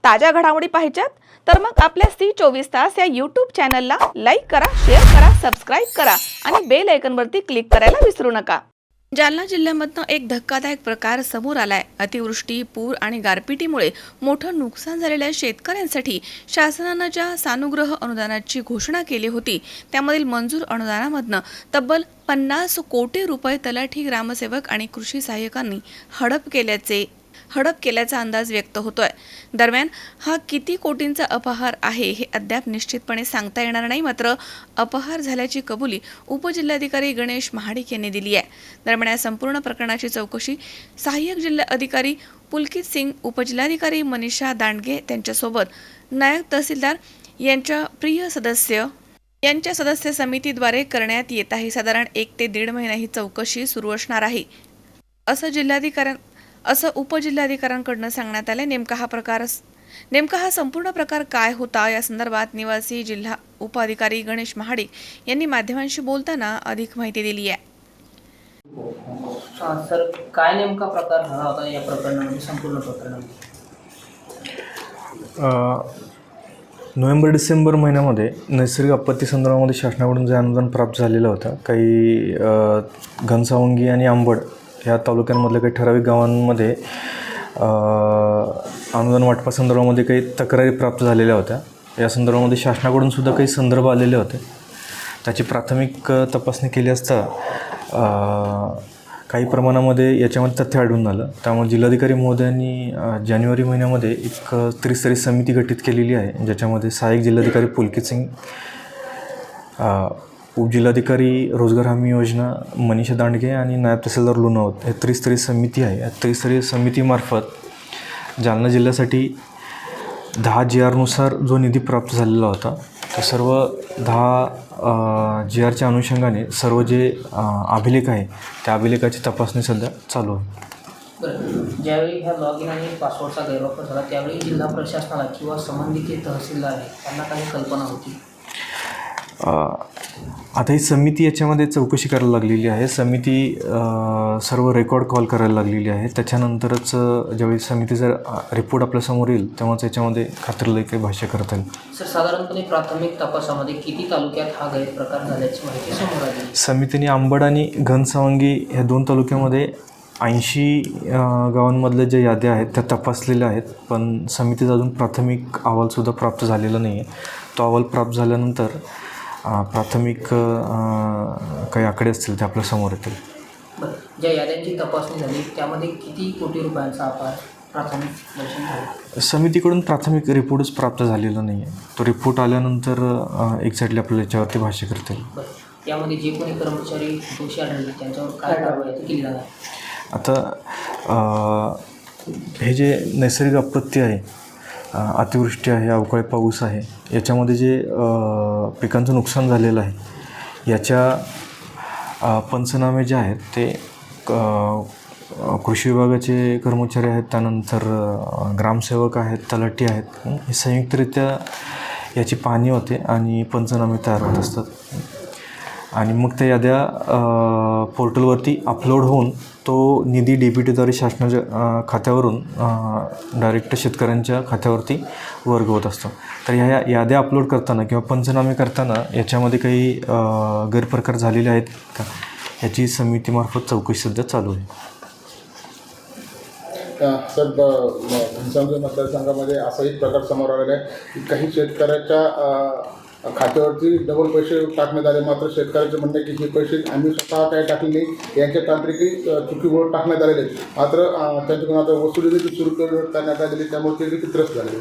ताज्या घडामोडी पाहिजेत तर मग आपल्या C24 तास या YouTube चॅनलला लाईक करा, शेअर करा, सबस्क्राईब करा आणि बेल आयकॉनवरती क्लिक करायला विसरू नका। जालना जिल्ह्यामधनं एक धक्कादायक प्रकार समोर आलाय। अतिवृष्टी, पूर आणि गारपिटीमुळे मोठं नुकसान झालेल्या शेतकऱ्यांसाठी शासनानं ज्या सानुग्रह अनुदानाची घोषणा केली होती त्यामधील मंजूर अनुदानामधनं तब्बल 50 कोटी रुपये तलाठी, ग्रामसेवक आणि कृषी सहाय्यकांनी हडप केल्याचा अंदाज व्यक्त होतोय। दरम्यान हा किती कोटींचा अपहार आहे हे अद्याप निश्चितपणे सांगता येणार नाही, मात्र अपहार झाल्याची कबुली उपजिल्हाधिकारी गणेश महाडिक यांनी दिली आहे। दरम्यान या संपूर्ण प्रकरणाची चौकशी सहाय्यक जिल्हा अधिकारी पुलकित सिंग, उपजिल्हाधिकारी मनीषा दांडगे त्यांच्यासोबत नायब तहसीलदार यांच्या सदस्य समितीद्वारे करण्यात येत आहे। साधारण 1 ते 1.5 महिना ही चौकशी सुरू असणार आहे असं उपजिल्हाधिकाऱ्यांकडून सांगण्यात आले। नेमका हा संपूर्ण प्रकार काय होता या संदर्भात निवासी जिल्हा उपअधिकारी गणेश महाडिक यांनी माध्यमांशी बोलताना अधिक माहिती दिली आहे। सर, काय नेमका प्रकार झाला होता या प्रकरणामध्ये, संपूर्ण प्रकरणामध्ये? नोव्हेंबर-डिसेंबर महिन्यामध्ये नैसर्गिक आपत्ती संदर्भामध्ये शासनाकडून जे अनुदान प्राप्त झालेलं होतं, काही घनसावंगी आणि अंबड ह्या तालुक्यांमधल्या काही ठराविक गावांमध्ये अनुदान वाटपासंदर्भामध्ये काही तक्रारी प्राप्त झालेल्या होत्या। या संदर्भामध्ये शासनाकडून सुद्धा काही संदर्भ आलेले होते। त्याची प्राथमिक तपासणी केली असता काही प्रमाणामध्ये याच्यामध्ये तथ्य आढळून आलं। त्यामुळे जिल्हाधिकारी महोदयांनी जानेवारी महिन्यामध्ये एक त्रिस्तरीय समिती गठीत केलेली आहे, ज्याच्यामध्ये सहाय्यक जिल्हाधिकारी पुलकित सिंग, उपजिल्हाधिकारी रोजगार हमी योजना मनीषा दांडगे आणि नायब तहसीलदार लोणावत हे त्रिस्तरीय समिती आहे। या त्रिस्तरीय समितीमार्फत जालना जिल्ह्यासाठी 10 GRनुसार जो निधी प्राप्त झालेला होता, तो सर्व 10 GRच्या अनुषंगाने सर्व जे अभिलेख आहे त्या अभिलेखाची तपासणी सध्या चालू आहे। बरं, ज्यावेळी ह्या लॉग इन आणि पासवर्डचा गैरवापर झाला त्यावेळी जिल्हा प्रशासनाला किंवा संबंधित जे तहसीलदार आहे त्यांना काही कल्पना होती? आता ही समिती याच्यामध्ये चौकशी करायला लागलेली आहे। समिती सर्व रेकॉर्ड कॉल करायला लागलेली आहे। त्याच्यानंतरच ज्यावेळी समितीचा रिपोर्ट आपल्यासमोर येईल तेव्हाच याच्यामध्ये खात्रीलायक काही भाष्य करता येईल। सर, साधारणपणे प्राथमिक तपासामध्ये किती तालुक्यात हा गैरप्रकार झाल्याची माहिती समोर आली? समितीने अंबड आणि घनसावंगी ह्या 2 तालुक्यामध्ये 80 गावांमधल्या ज्या याद्या आहेत त्या तपासलेल्या आहेत, पण समितीचा अजून प्राथमिक अहवालसुद्धा प्राप्त झालेला नाही आहे। तो अहवाल प्राप्त झाल्यानंतर प्राथमिक काही आकडे असतील ते आपल्या समोर येतील। बरं, ज्या याद्यांची तपासणी झाली त्यामध्ये किती कोटी रुपयांचा अपहार प्राथमिक दर्शन झाला? समितीकडून प्राथमिक रिपोर्टच प्राप्त झालेला नाही आहे। तो रिपोर्ट आल्यानंतर एक्झॅक्टली आपल्याला याच्यावरती भाष्य करता येईल। बरं, यामध्ये जे कोणी कर्मचारी दोषी आढळले त्यांच्यावर काय कारवाई केली जाणार? आता हे जे नैसर्गिक आपत्ती आहे, अतिवृष्टी आहे, अवकाळी पाऊस आहे, याच्यामध्ये जे पिकांचं नुकसान झालेलं आहे याच्या पंचनामे जे आहेत ते कृषी विभागाचे कर्मचारी आहेत, त्यानंतर ग्रामसेवक आहेत, तलाठी आहेत, हे संयुक्तरित्या याची पाहणी होते आणि पंचनामे तयार होत असतात आणि मग त्या याद्या पोर्टलवरती अपलोड होऊन तो निधी DBTद्वारे शासनाच्या खात्यावरून डायरेक्ट शेतकऱ्यांच्या खात्यावरती वर्ग होत असतो। तर ह्या याद्या अपलोड करताना किंवा पंचनामे करताना याच्यामध्ये काही गैरप्रकार झालेले आहेत का याची समितीमार्फत चौकशी सध्या चालू आहे। सर, घनसावंगी मतदारसंघामध्ये असाही प्रकार समोर आलेला आहे की काही शेतकऱ्याच्या खात्यावरती डबल पैसे टाकण्यात आले, मात्र शेतकऱ्याचे म्हणणे की हे पैसे आम्ही स्वतः काही टाकले नाही, यांच्या तांत्रिकी चुकीमुळे टाकण्यात आलेले आहेत, मात्र त्यांच्याकडून आता वसुली देखील सुरू करण्यात आलेली, त्यामुळे ते देखील त्रस्त झालेले।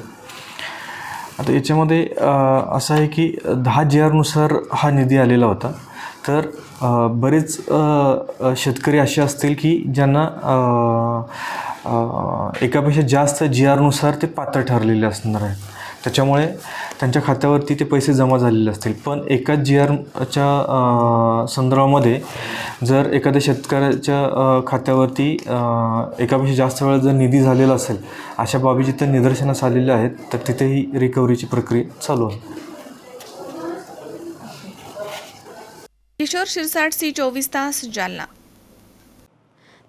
आता याच्यामध्ये असं आहे की 10 GRनुसार हा निधी आलेला होता। तर बरेच शेतकरी असे असतील की ज्यांना एकापेक्षा जास्त GRनुसार ते पात्र ठरलेले असणार आहेत, त्याच्यामुळे त्यांच्या खात्यावरती ते पैसे जमा झालेले असतील। पण एकाच GRच्या संदर्भामध्ये जर एखाद्या शेतकऱ्याच्या खात्यावरती एकापेक्षा जास्त वेळा जर निधी झालेला असेल, अशा बाबी जिथे निदर्शनास आलेल्या आहेत तर तिथेही रिकव्हरीची प्रक्रिया चालू आहे। किशोर शिरसाट, C24 तास, जालना।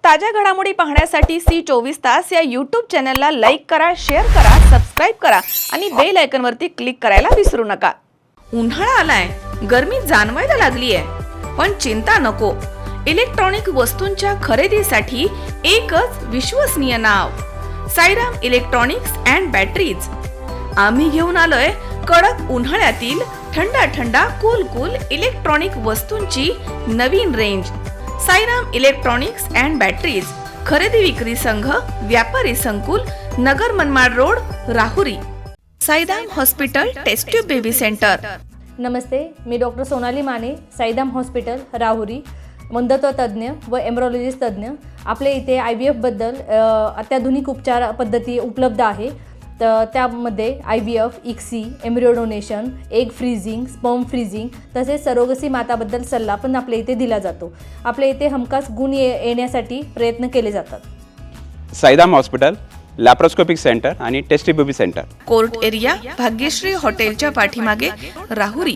ताज्या घडामोडी पाहण्यासाठी C24 तास या यूट्यूब चॅनलला लाईक करा, शेअर करा, सबस्क्राईब करा आणि बेल आयकॉनवरती क्लिक करायला विसरू नका. उन्हाळा आलाय, गरमी जाणवायला लागलीये, पण चिंता नको. इलेक्ट्रॉनिक वस्तूंच्या खरेदीसाठी एकच विश्वसनीय नाव, साईराम इलेक्ट्रॉनिक्स अँड बॅटरीज. आम्ही घेऊन आलोय कडक उन्हाळ्यातील थंडा कूल इलेक्ट्रॉनिक वस्तूंची नवीन range. Sairam electronics and batteries, खरेदी विक्री संघ, व्यापारी संकुल, Nagar Manmad road, Rahuri. Sairam hospital test tube baby centre. नमस्ते, मी डॉक्टर सोनाली माने, साईदाम हॉस्पिटल राहुरी, मंदत्व तज्ज्ञ व एम्ब्रॉलॉजिस्ट तज्ज्ञ. आपल्या इथे IVF-बद्दल अत्याधुनिक उपचार पद्धती उपलब्ध आहे. तर त्यामध्ये IVF, ICSI, embryo donation, egg freezing, sperm freezing तसेच सरोगसी माताबद्दल सल्ला पण आपल्या इथे दिला जातो. आपल्या इथे हमखास गुण येण्यासाठी प्रयत्न केले जातात. साईदाम हॉस्पिटल, लॅप्रोस्कोपिक सेंटर आणि test baby centre. Court area, Bhagyashree हॉटेलच्या पाठीमागे, राहुरी.